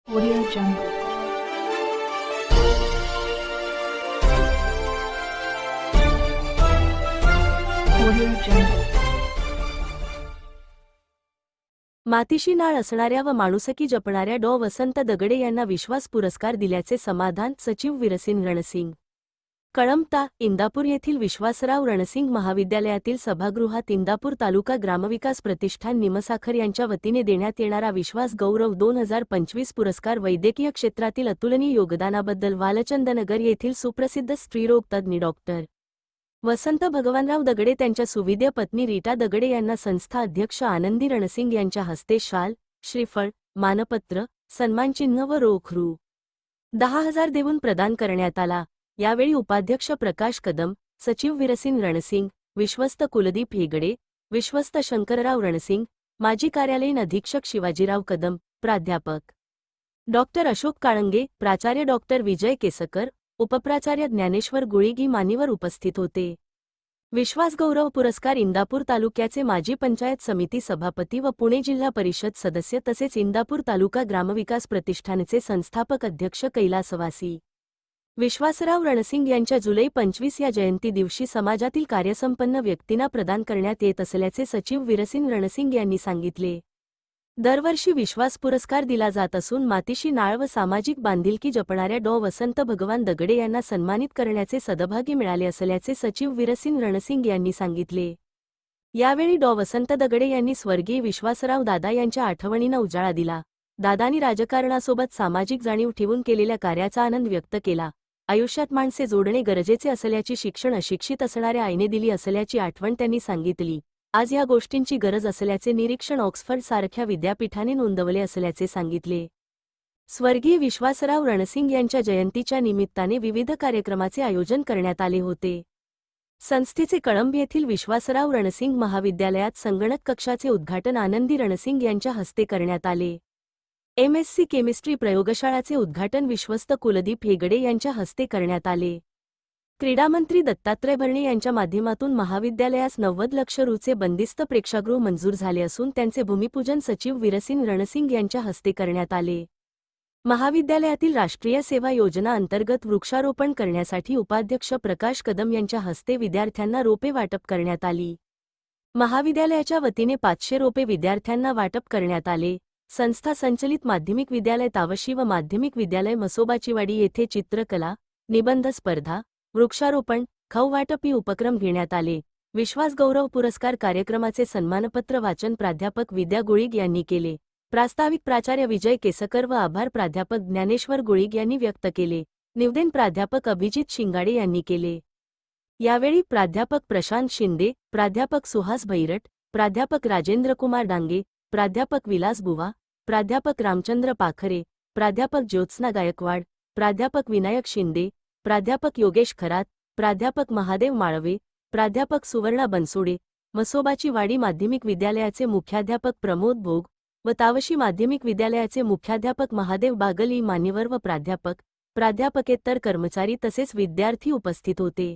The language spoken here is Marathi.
Audio Jungle. Audio Jungle. मातीशी नाळ असणाऱ्या व माणुसकी जपणाऱ्या डॉ. वसंत दगडे यांना विश्वास पुरस्कार दिल्याचे समाधान सचिव वीरसिंग रणसिंग. कळंब इंदापूर येथील विश्वासराव रणसिंग महाविद्यालयातील सभागृहात इंदापूर तालुका ग्रामविकास प्रतिष्ठान निमसाखर यांच्या वतीने देण्यात येणारा विश्वास गौरव 2025 पुरस्कार वैद्यकीय क्षेत्रातील अतुलनीय योगदानाबद्दल वालचंदनगर येथील सुप्रसिद्ध स्त्रीरोग तज्ज्ञ डॉ. वसंत भगवानराव दगडे त्यांच्या सुविद्य पत्नी रीटा दगडे यांना संस्था अध्यक्ष आनंदी रणसिंग यांच्या हस्ते शाल, श्रीफळ, मानपत्र, सन्मानचिन्ह व रोख रु. 10,000 देऊन प्रदान करण्यात आला. यावेळी उपाध्यक्ष प्रकाश कदम, सचिव वीरसिंग रणसिंग, विश्वस्त कुलदीप हेगडे, विश्वस्त शंकरराव रणसिंग, माजी कार्यालयीन अधीक्षक शिवाजीराव कदम, प्राध्यापक डॉ. अशोक काळंगे, प्राचार्य डॉ. विजय केसकर, उपप्राचार्य ज्ञानेश्वर गुळिगी मान्यवर उपस्थित होते. विश्वास गौरव पुरस्कार इंदापूर तालुक्याचे माजी पंचायत समिती सभापती व पुणे जिल्हा परिषद सदस्य तसेच इंदापूर तालुका ग्रामविकास प्रतिष्ठानचे संस्थापक अध्यक्ष कैलासवासी विश्वासराव रणसिंग यांच्या जुलै 25 या जयंती दिवशी समाजातील कार्यसंपन्न व्यक्तींना प्रदान करण्यात येत असल्याचे सचिव वीरसिंग रणसिंग यांनी सांगितले. दरवर्षी विश्वास पुरस्कार दिला जात असून मातीशी नाळ व सामाजिक बांधिलकी जपणाऱ्या डॉ. वसंत भगवान दगडे यांना सन्मानित करण्याचे सद्भाग्य मिळाले असल्याचे सचिव वीरसिंग रणसिंग यांनी सांगितले. यावेळी डॉ. वसंत दगडे यांनी स्वर्गीय विश्वासराव दादा यांच्या आठवणींना उजाळा दिला. दादांनी राजकारणासोबत सामाजिक जाणीव ठेवून केलेल्या कार्याचा आनंद व्यक्त केला. आयुष्यात माणसे जोडणे गरजेचे असल्याची शिक्षण अशिक्षित असणाऱ्या आईने दिली असल्याची आठवण त्यांनी सांगितली. आज या गोष्टींची गरज असल्याचे निरीक्षण ऑक्सफर्ड सारख्या विद्यापीठाने नोंदवले असल्याचे सांगितले. स्वर्गीय विश्वासराव रणसिंग यांच्या जयंतीच्या निमित्ताने विविध कार्यक्रमाचे आयोजन करण्यात आले होते. संस्थेचे कळंब येथील विश्वासराव रणसिंग महाविद्यालयात संगणक कक्षाचे उद्घाटन आनंदी रणसिंग यांच्या हस्ते करण्यात आले. MSc केमिस्ट्री प्रयोगशाळाचे उद्घाटन विश्वस्त कुलदीप हेगडे यांच्या हस्ते करण्यात आले. क्रीडामंत्री दत्तात्रय भरणे यांच्या माध्यमातून महाविद्यालयास 90 लक्ष रूचे बंदिस्त प्रेक्षागृह मंजूर झाले असून त्यांचे भूमिपूजन सचिव वीरसिंग रणसिंग यांच्या हस्ते करण्यात आले. महाविद्यालयातील राष्ट्रीय सेवा योजना अंतर्गत वृक्षारोपण करण्यासाठी उपाध्यक्ष प्रकाश कदम यांच्या हस्ते विद्यार्थ्यांना रोपे वाटप करण्यात आली. महाविद्यालयाच्या वतीने 500 रोपे विद्यार्थ्यांना वाटप करण्यात आले. संस्था संचलित माध्यमिक विद्यालय तावशी व माध्यमिक विद्यालय मसोबाचीवाडी येथे चित्रकला, निबंध स्पर्धा, वृक्षारोपण, खाऊ वाटप ही उपक्रम घेण्यात आले. विश्वास गौरव पुरस्कार कार्यक्रमाचे सन्मानपत्र वाचन प्राध्यापक विद्या गुळिग यांनी केले. प्रास्ताविक प्राचार्य विजय केसकर व आभार प्राध्यापक ज्ञानेश्वर गुळिग यांनी व्यक्त केले. निवेदन प्राध्यापक अभिजित शिंगाडे यांनी केले. यावेळी प्राध्यापक प्रशांत शिंदे, प्राध्यापक सुहास भैरट, प्राध्यापक राजेंद्रकुमार डांगे, प्राध्यापक विलास बुवा, प्राध्यापक रामचंद्र पाखरे, प्राध्यापक ज्योत्स्ना गायकवाड, प्राध्यापक विनायक शिंदे, प्राध्यापक योगेश खरात, प्राध्यापक महादेव माळवे, प्राध्यापक सुवर्णा बनसोडे, मसोबाची वाडी माध्यमिक विद्यालयाचे मुख्याध्यापक प्रमोद भोग व तावशी माध्यमिक विद्यालयाचे मुख्याध्यापक महादेव बागल ही मान्यवर व प्राध्यापकेतर कर्मचारी तसेच विद्यार्थी उपस्थित होते.